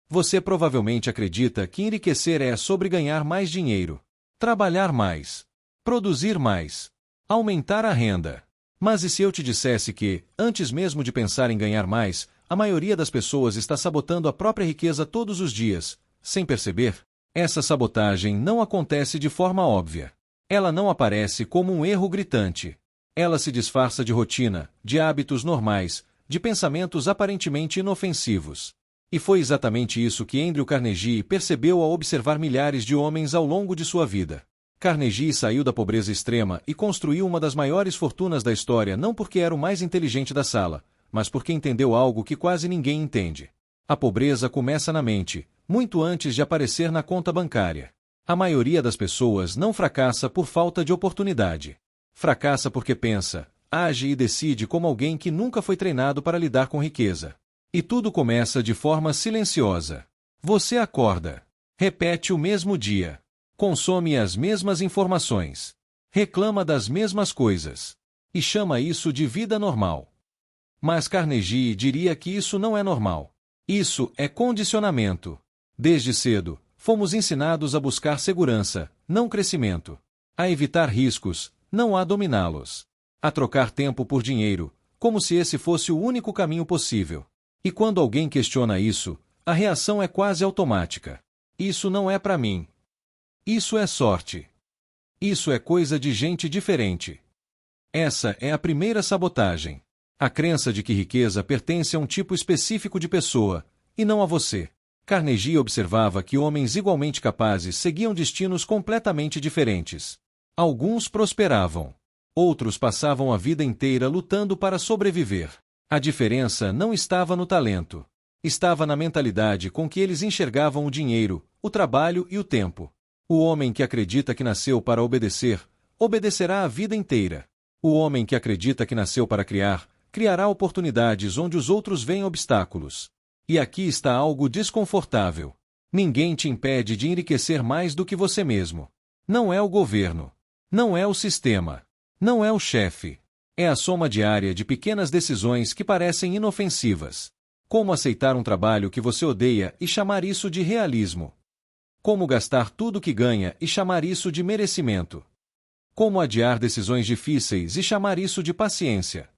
Você provavelmente acredita que enriquecer é sobre ganhar mais dinheiro, trabalhar mais, produzir mais, aumentar a renda. Mas e se eu te dissesse que, antes mesmo de pensar em ganhar mais, a maioria das pessoas está sabotando a própria riqueza todos os dias, sem perceber? Essa sabotagem não acontece de forma óbvia. Ela não aparece como um erro gritante. Ela se disfarça de rotina, de hábitos normais, de pensamentos aparentemente inofensivos. E foi exatamente isso que Andrew Carnegie percebeu ao observar milhares de homens ao longo de sua vida. Carnegie saiu da pobreza extrema e construiu uma das maiores fortunas da história não porque era o mais inteligente da sala, mas porque entendeu algo que quase ninguém entende. A pobreza começa na mente, muito antes de aparecer na conta bancária. A maioria das pessoas não fracassa por falta de oportunidade. Fracassa porque pensa, age e decide como alguém que nunca foi treinado para lidar com riqueza. E tudo começa de forma silenciosa. Você acorda, repete o mesmo dia, consome as mesmas informações, reclama das mesmas coisas, e chama isso de vida normal. Mas Carnegie diria que isso não é normal. Isso é condicionamento. Desde cedo, fomos ensinados a buscar segurança, não crescimento. A evitar riscos, não a dominá-los. A trocar tempo por dinheiro, como se esse fosse o único caminho possível. E quando alguém questiona isso, a reação é quase automática. Isso não é para mim. Isso é sorte. Isso é coisa de gente diferente. Essa é a primeira sabotagem. A crença de que riqueza pertence a um tipo específico de pessoa, e não a você. Carnegie observava que homens igualmente capazes seguiam destinos completamente diferentes. Alguns prosperavam. Outros passavam a vida inteira lutando para sobreviver. A diferença não estava no talento. Estava na mentalidade com que eles enxergavam o dinheiro, o trabalho e o tempo. O homem que acredita que nasceu para obedecer, obedecerá a vida inteira. O homem que acredita que nasceu para criar, criará oportunidades onde os outros veem obstáculos. E aqui está algo desconfortável. Ninguém te impede de enriquecer mais do que você mesmo. Não é o governo. Não é o sistema. Não é o chefe. É a soma diária de pequenas decisões que parecem inofensivas. Como aceitar um trabalho que você odeia e chamar isso de realismo? Como gastar tudo que ganha e chamar isso de merecimento? Como adiar decisões difíceis e chamar isso de paciência?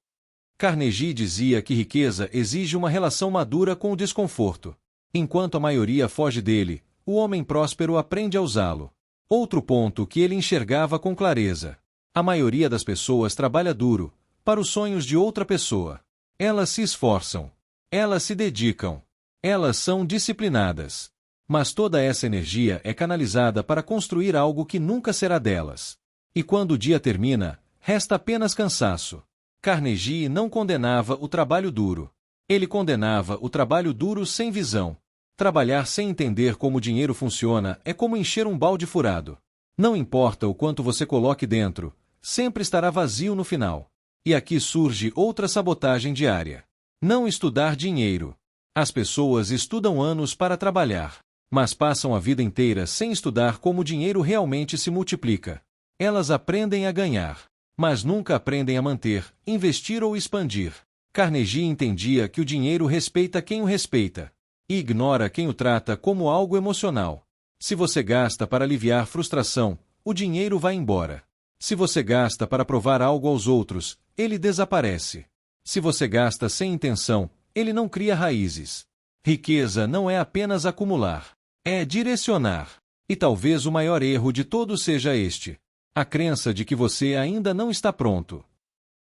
Carnegie dizia que riqueza exige uma relação madura com o desconforto. Enquanto a maioria foge dele, o homem próspero aprende a usá-lo. Outro ponto que ele enxergava com clareza. A maioria das pessoas trabalha duro, para os sonhos de outra pessoa. Elas se esforçam. Elas se dedicam. Elas são disciplinadas. Mas toda essa energia é canalizada para construir algo que nunca será delas. E quando o dia termina, resta apenas cansaço. Carnegie não condenava o trabalho duro. Ele condenava o trabalho duro sem visão. Trabalhar sem entender como o dinheiro funciona é como encher um balde furado. Não importa o quanto você coloque dentro, sempre estará vazio no final. E aqui surge outra sabotagem diária. Não estudar dinheiro. As pessoas estudam anos para trabalhar, mas passam a vida inteira sem estudar como o dinheiro realmente se multiplica. Elas aprendem a ganhar, mas nunca aprendem a manter, investir ou expandir. Carnegie entendia que o dinheiro respeita quem o respeita, e ignora quem o trata como algo emocional. Se você gasta para aliviar frustração, o dinheiro vai embora. Se você gasta para provar algo aos outros, ele desaparece. Se você gasta sem intenção, ele não cria raízes. Riqueza não é apenas acumular, é direcionar. E talvez o maior erro de todos seja este: a crença de que você ainda não está pronto.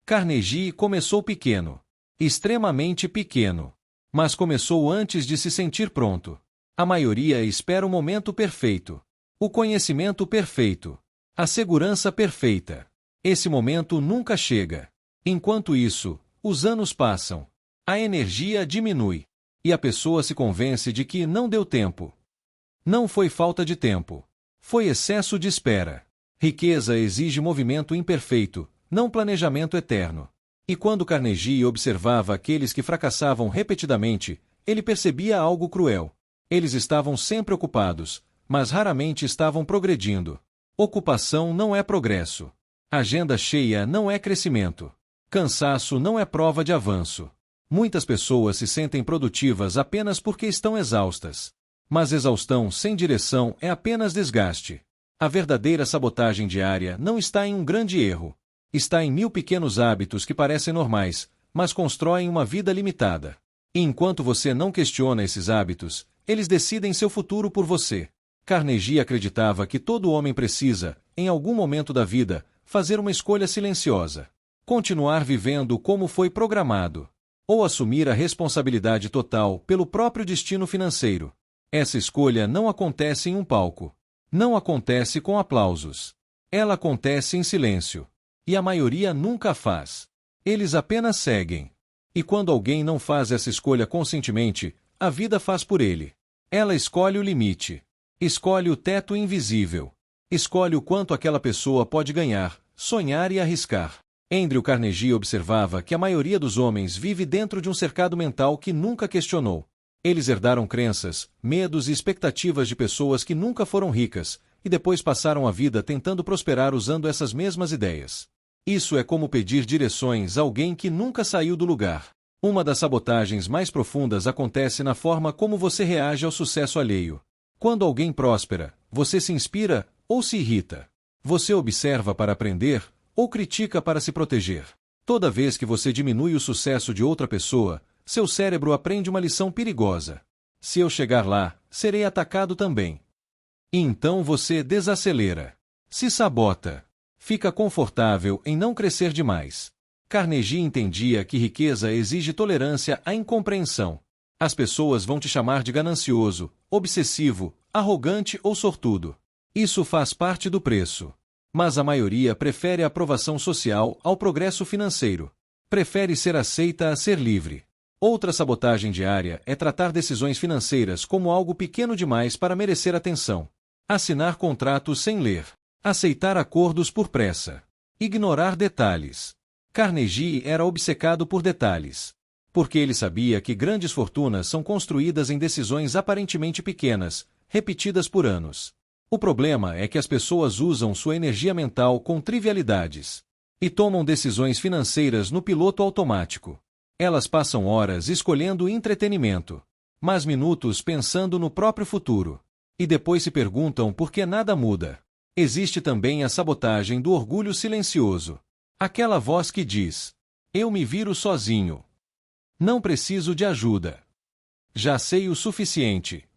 Carnegie começou pequeno, extremamente pequeno, mas começou antes de se sentir pronto. A maioria espera o momento perfeito, o conhecimento perfeito, a segurança perfeita. Esse momento nunca chega. Enquanto isso, os anos passam, a energia diminui, e a pessoa se convence de que não deu tempo. Não foi falta de tempo, foi excesso de espera. Riqueza exige movimento imperfeito, não planejamento eterno. E quando Carnegie observava aqueles que fracassavam repetidamente, ele percebia algo cruel. Eles estavam sempre ocupados, mas raramente estavam progredindo. Ocupação não é progresso. Agenda cheia não é crescimento. Cansaço não é prova de avanço. Muitas pessoas se sentem produtivas apenas porque estão exaustas. Mas exaustão sem direção é apenas desgaste. A verdadeira sabotagem diária não está em um grande erro. Está em 1000 pequenos hábitos que parecem normais, mas constroem uma vida limitada. E enquanto você não questiona esses hábitos, eles decidem seu futuro por você. Carnegie acreditava que todo homem precisa, em algum momento da vida, fazer uma escolha silenciosa. Continuar vivendo como foi programado. Ou assumir a responsabilidade total pelo próprio destino financeiro. Essa escolha não acontece em um palco. Não acontece com aplausos. Ela acontece em silêncio. E a maioria nunca faz. Eles apenas seguem. E quando alguém não faz essa escolha conscientemente, a vida faz por ele. Ela escolhe o limite. Escolhe o teto invisível. Escolhe o quanto aquela pessoa pode ganhar, sonhar e arriscar. Andrew Carnegie observava que a maioria dos homens vive dentro de um cercado mental que nunca questionou. Eles herdaram crenças, medos e expectativas de pessoas que nunca foram ricas, e depois passaram a vida tentando prosperar usando essas mesmas ideias. Isso é como pedir direções a alguém que nunca saiu do lugar. Uma das sabotagens mais profundas acontece na forma como você reage ao sucesso alheio. Quando alguém próspera, você se inspira ou se irrita. Você observa para aprender ou critica para se proteger. Toda vez que você diminui o sucesso de outra pessoa, seu cérebro aprende uma lição perigosa. Se eu chegar lá, serei atacado também. E então você desacelera. Se sabota. Fica confortável em não crescer demais. Carnegie entendia que riqueza exige tolerância à incompreensão. As pessoas vão te chamar de ganancioso, obsessivo, arrogante ou sortudo. Isso faz parte do preço. Mas a maioria prefere a aprovação social ao progresso financeiro. Prefere ser aceita a ser livre. Outra sabotagem diária é tratar decisões financeiras como algo pequeno demais para merecer atenção. Assinar contratos sem ler. Aceitar acordos por pressa. Ignorar detalhes. Carnegie era obcecado por detalhes. Porque ele sabia que grandes fortunas são construídas em decisões aparentemente pequenas, repetidas por anos. O problema é que as pessoas usam sua energia mental com trivialidades. E tomam decisões financeiras no piloto automático. Elas passam horas escolhendo entretenimento, mas minutos pensando no próprio futuro. E depois se perguntam por que nada muda. Existe também a sabotagem do orgulho silencioso. Aquela voz que diz: eu me viro sozinho. Não preciso de ajuda. Já sei o suficiente.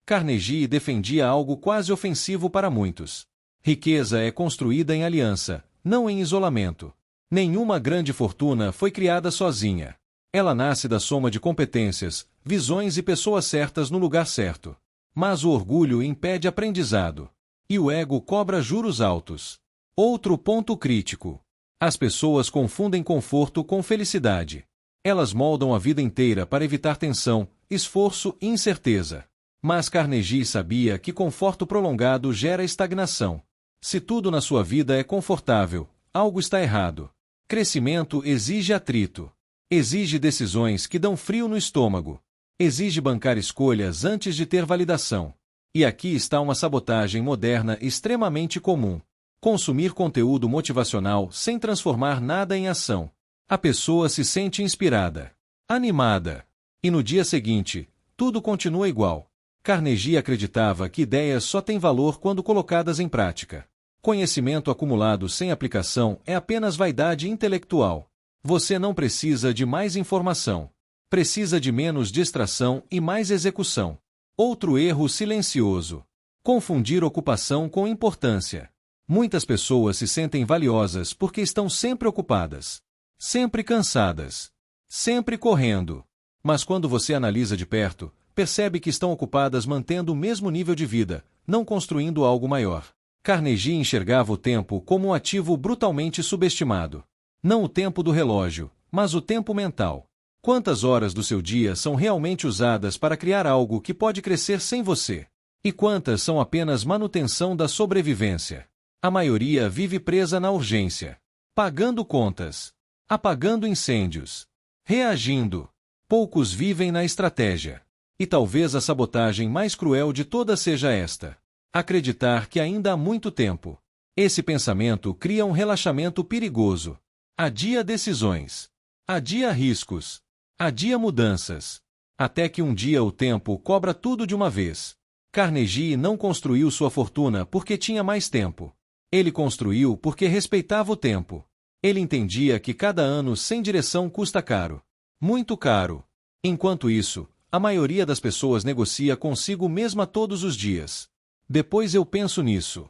Carnegie defendia algo quase ofensivo para muitos. Riqueza é construída em aliança, não em isolamento. Nenhuma grande fortuna foi criada sozinha. Ela nasce da soma de competências, visões e pessoas certas no lugar certo. Mas o orgulho impede aprendizado. E o ego cobra juros altos. Outro ponto crítico. As pessoas confundem conforto com felicidade. Elas moldam a vida inteira para evitar tensão, esforço e incerteza. Mas Carnegie sabia que conforto prolongado gera estagnação. Se tudo na sua vida é confortável, algo está errado. Crescimento exige atrito. Exige decisões que dão frio no estômago. Exige bancar escolhas antes de ter validação. E aqui está uma sabotagem moderna extremamente comum. Consumir conteúdo motivacional sem transformar nada em ação. A pessoa se sente inspirada, animada. E no dia seguinte, tudo continua igual. Carnegie acreditava que ideias só têm valor quando colocadas em prática. Conhecimento acumulado sem aplicação é apenas vaidade intelectual. Você não precisa de mais informação. Precisa de menos distração e mais execução. Outro erro silencioso. Confundir ocupação com importância. Muitas pessoas se sentem valiosas porque estão sempre ocupadas. Sempre cansadas. Sempre correndo. Mas quando você analisa de perto, percebe que estão ocupadas mantendo o mesmo nível de vida, não construindo algo maior. Carnegie enxergava o tempo como um ativo brutalmente subestimado. Não o tempo do relógio, mas o tempo mental. Quantas horas do seu dia são realmente usadas para criar algo que pode crescer sem você? E quantas são apenas manutenção da sobrevivência? A maioria vive presa na urgência, pagando contas, apagando incêndios, reagindo. Poucos vivem na estratégia. E talvez a sabotagem mais cruel de todas seja esta: acreditar que ainda há muito tempo. Esse pensamento cria um relaxamento perigoso. Adia decisões. Adia riscos. Adia mudanças. Até que um dia o tempo cobra tudo de uma vez. Carnegie não construiu sua fortuna porque tinha mais tempo. Ele construiu porque respeitava o tempo. Ele entendia que cada ano sem direção custa caro. Muito caro. Enquanto isso, a maioria das pessoas negocia consigo mesma todos os dias. Depois eu penso nisso.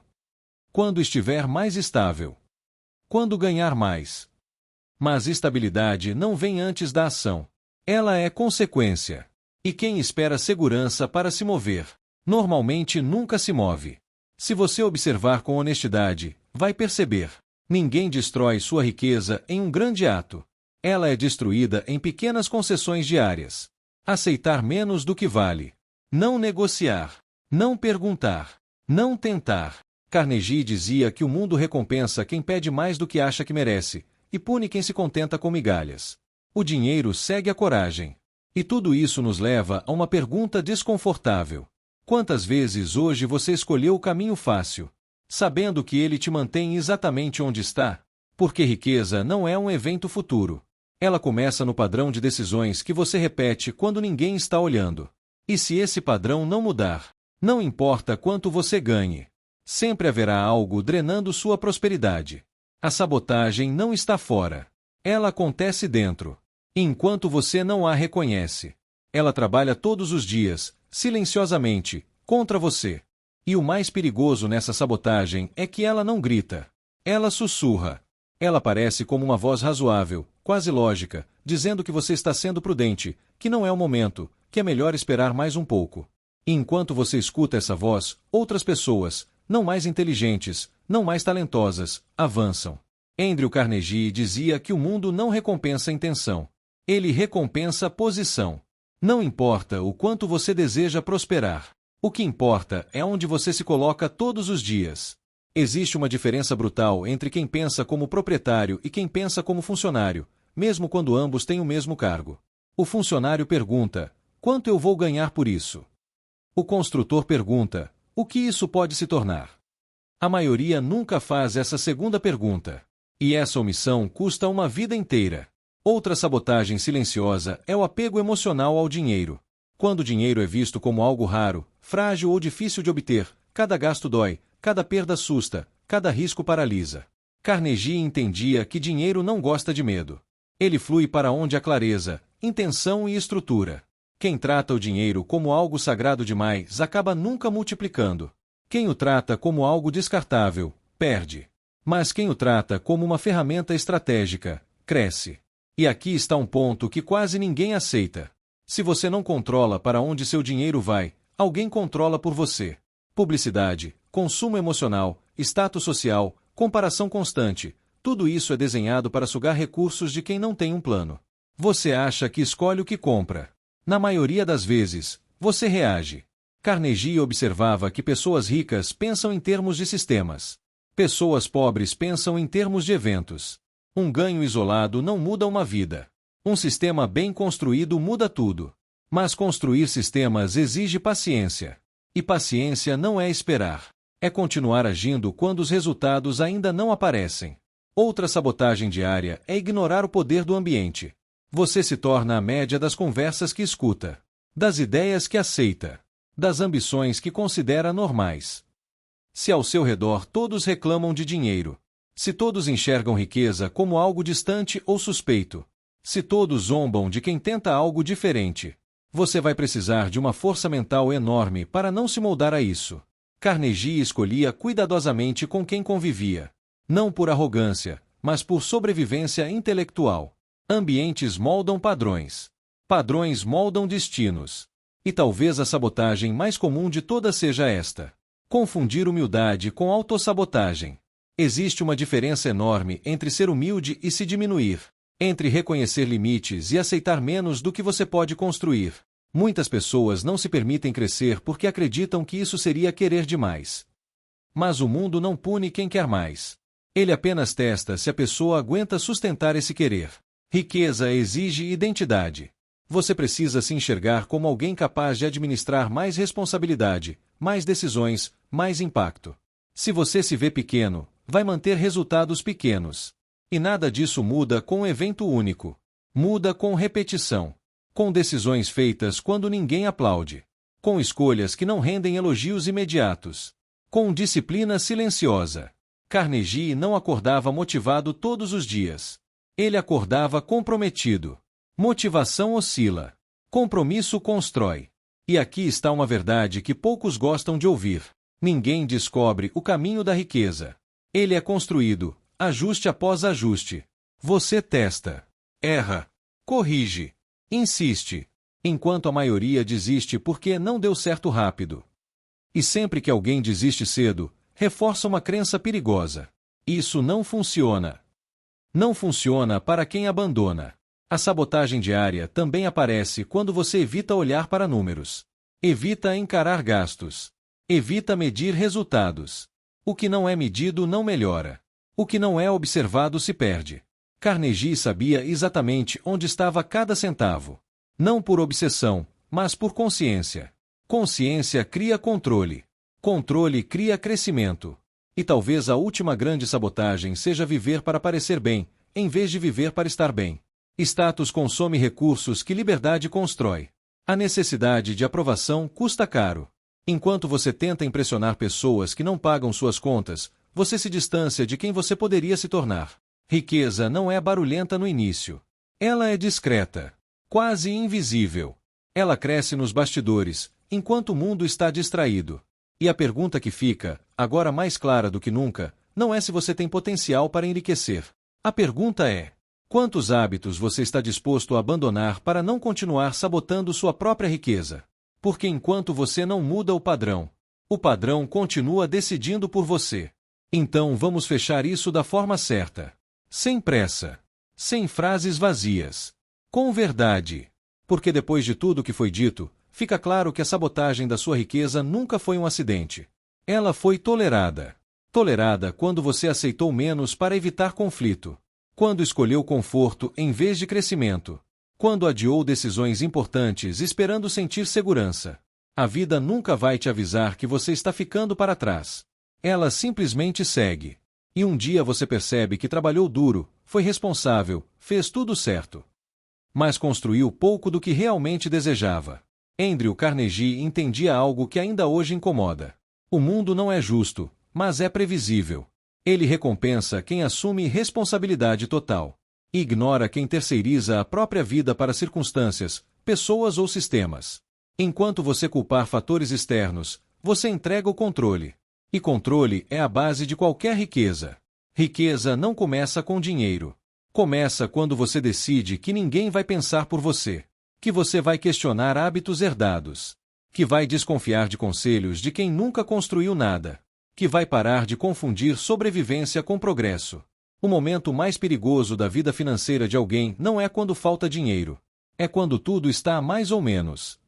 Quando estiver mais estável. Quando ganhar mais. Mas estabilidade não vem antes da ação. Ela é consequência. E quem espera segurança para se mover, normalmente nunca se move. Se você observar com honestidade, vai perceber. Ninguém destrói sua riqueza em um grande ato. Ela é destruída em pequenas concessões diárias. Aceitar menos do que vale. Não negociar. Não perguntar. Não tentar. Carnegie dizia que o mundo recompensa quem pede mais do que acha que merece, e pune quem se contenta com migalhas. O dinheiro segue a coragem. E tudo isso nos leva a uma pergunta desconfortável. Quantas vezes hoje você escolheu o caminho fácil, sabendo que ele te mantém exatamente onde está? Porque riqueza não é um evento futuro. Ela começa no padrão de decisões que você repete quando ninguém está olhando. E se esse padrão não mudar, não importa quanto você ganhe, sempre haverá algo drenando sua prosperidade. A sabotagem não está fora. Ela acontece dentro. Enquanto você não a reconhece. Ela trabalha todos os dias, silenciosamente, contra você. E o mais perigoso nessa sabotagem é que ela não grita. Ela sussurra. Ela parece como uma voz razoável, quase lógica, dizendo que você está sendo prudente, que não é o momento, que é melhor esperar mais um pouco. E enquanto você escuta essa voz, outras pessoas, não mais inteligentes, não mais talentosas, avançam. Andrew Carnegie dizia que o mundo não recompensa intenção. Ele recompensa posição. Não importa o quanto você deseja prosperar. O que importa é onde você se coloca todos os dias. Existe uma diferença brutal entre quem pensa como proprietário e quem pensa como funcionário, mesmo quando ambos têm o mesmo cargo. O funcionário pergunta: quanto eu vou ganhar por isso? O construtor pergunta: o que isso pode se tornar? A maioria nunca faz essa segunda pergunta. E essa omissão custa uma vida inteira. Outra sabotagem silenciosa é o apego emocional ao dinheiro. Quando o dinheiro é visto como algo raro, frágil ou difícil de obter, cada gasto dói, cada perda assusta, cada risco paralisa. Carnegie entendia que dinheiro não gosta de medo. Ele flui para onde há clareza, intenção e estrutura. Quem trata o dinheiro como algo sagrado demais acaba nunca multiplicando. Quem o trata como algo descartável, perde. Mas quem o trata como uma ferramenta estratégica, cresce. E aqui está um ponto que quase ninguém aceita. Se você não controla para onde seu dinheiro vai, alguém controla por você. Publicidade, consumo emocional, status social, comparação constante, tudo isso é desenhado para sugar recursos de quem não tem um plano. Você acha que escolhe o que compra. Na maioria das vezes, você reage. Carnegie observava que pessoas ricas pensam em termos de sistemas. Pessoas pobres pensam em termos de eventos. Um ganho isolado não muda uma vida. Um sistema bem construído muda tudo. Mas construir sistemas exige paciência. E paciência não é esperar. É continuar agindo quando os resultados ainda não aparecem. Outra sabotagem diária é ignorar o poder do ambiente. Você se torna a média das conversas que escuta, das ideias que aceita, das ambições que considera normais. Se ao seu redor todos reclamam de dinheiro, se todos enxergam riqueza como algo distante ou suspeito, se todos zombam de quem tenta algo diferente, você vai precisar de uma força mental enorme para não se moldar a isso. Carnegie escolhia cuidadosamente com quem convivia, não por arrogância, mas por sobrevivência intelectual. Ambientes moldam padrões. Padrões moldam destinos. E talvez a sabotagem mais comum de todas seja esta: confundir humildade com autossabotagem. Existe uma diferença enorme entre ser humilde e se diminuir, entre reconhecer limites e aceitar menos do que você pode construir. Muitas pessoas não se permitem crescer porque acreditam que isso seria querer demais. Mas o mundo não pune quem quer mais. Ele apenas testa se a pessoa aguenta sustentar esse querer. Riqueza exige identidade. Você precisa se enxergar como alguém capaz de administrar mais responsabilidade, mais decisões, mais impacto. Se você se vê pequeno, vai manter resultados pequenos. E nada disso muda com um evento único. Muda com repetição. Com decisões feitas quando ninguém aplaude. Com escolhas que não rendem elogios imediatos. Com disciplina silenciosa. Carnegie não acordava motivado todos os dias. Ele acordava comprometido. Motivação oscila. Compromisso constrói. E aqui está uma verdade que poucos gostam de ouvir. Ninguém descobre o caminho da riqueza. Ele é construído, ajuste após ajuste. Você testa, erra, corrige, insiste, enquanto a maioria desiste porque não deu certo rápido. E sempre que alguém desiste cedo, reforça uma crença perigosa. Isso não funciona. Não funciona para quem abandona. A sabotagem diária também aparece quando você evita olhar para números. Evita encarar gastos. Evita medir resultados. O que não é medido não melhora. O que não é observado se perde. Carnegie sabia exatamente onde estava cada centavo. Não por obsessão, mas por consciência. Consciência cria controle. Controle cria crescimento. E talvez a última grande sabotagem seja viver para parecer bem, em vez de viver para estar bem. Status consome recursos que liberdade constrói. A necessidade de aprovação custa caro. Enquanto você tenta impressionar pessoas que não pagam suas contas, você se distancia de quem você poderia se tornar. Riqueza não é barulhenta no início. Ela é discreta, quase invisível. Ela cresce nos bastidores, enquanto o mundo está distraído. E a pergunta que fica, agora mais clara do que nunca, não é se você tem potencial para enriquecer. A pergunta é: quantos hábitos você está disposto a abandonar para não continuar sabotando sua própria riqueza? Porque enquanto você não muda o padrão continua decidindo por você. Então vamos fechar isso da forma certa. Sem pressa. Sem frases vazias. Com verdade. Porque depois de tudo que foi dito, fica claro que a sabotagem da sua riqueza nunca foi um acidente. Ela foi tolerada. Tolerada quando você aceitou menos para evitar conflito. Quando escolheu conforto em vez de crescimento. Quando adiou decisões importantes esperando sentir segurança. A vida nunca vai te avisar que você está ficando para trás. Ela simplesmente segue. E um dia você percebe que trabalhou duro, foi responsável, fez tudo certo. Mas construiu pouco do que realmente desejava. Andrew Carnegie entendia algo que ainda hoje incomoda. O mundo não é justo, mas é previsível. Ele recompensa quem assume responsabilidade total. E ignora quem terceiriza a própria vida para circunstâncias, pessoas ou sistemas. Enquanto você culpar fatores externos, você entrega o controle. E controle é a base de qualquer riqueza. Riqueza não começa com dinheiro. Começa quando você decide que ninguém vai pensar por você. Que você vai questionar hábitos herdados. Que vai desconfiar de conselhos de quem nunca construiu nada. Que vai parar de confundir sobrevivência com progresso. O momento mais perigoso da vida financeira de alguém não é quando falta dinheiro. É quando tudo está mais ou menos.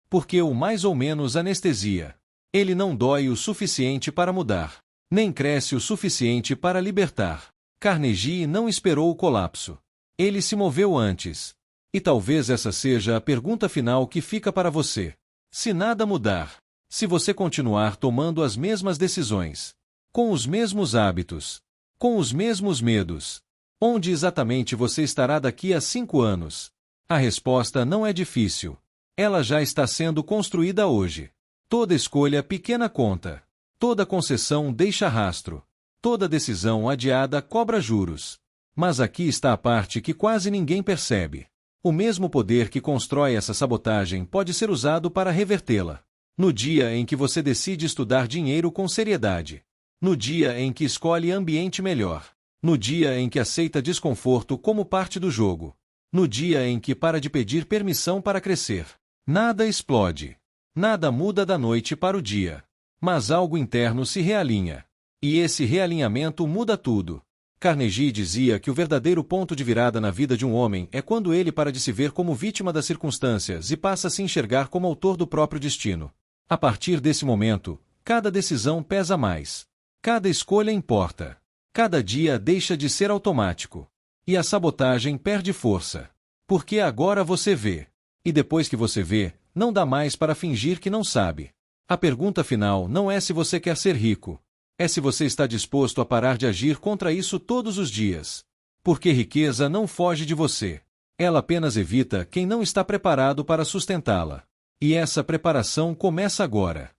Porque o mais ou menos anestesia. Ele não dói o suficiente para mudar. Nem cresce o suficiente para libertar. Carnegie não esperou o colapso. Ele se moveu antes. E talvez essa seja a pergunta final que fica para você. Se nada mudar, se você continuar tomando as mesmas decisões, com os mesmos hábitos, com os mesmos medos, onde exatamente você estará daqui a 5 anos? A resposta não é difícil. Ela já está sendo construída hoje. Toda escolha pequena conta. Toda concessão deixa rastro. Toda decisão adiada cobra juros. Mas aqui está a parte que quase ninguém percebe. O mesmo poder que constrói essa sabotagem pode ser usado para revertê-la. No dia em que você decide estudar dinheiro com seriedade. No dia em que escolhe ambiente melhor. No dia em que aceita desconforto como parte do jogo. No dia em que para de pedir permissão para crescer. Nada explode. Nada muda da noite para o dia. Mas algo interno se realinha. E esse realinhamento muda tudo. Carnegie dizia que o verdadeiro ponto de virada na vida de um homem é quando ele para de se ver como vítima das circunstâncias e passa a se enxergar como autor do próprio destino. A partir desse momento, cada decisão pesa mais. Cada escolha importa. Cada dia deixa de ser automático. E a sabotagem perde força. Porque agora você vê. E depois que você vê, não dá mais para fingir que não sabe. A pergunta final não é se você quer ser rico. É se você está disposto a parar de agir contra isso todos os dias. Porque riqueza não foge de você. Ela apenas evita quem não está preparado para sustentá-la. E essa preparação começa agora.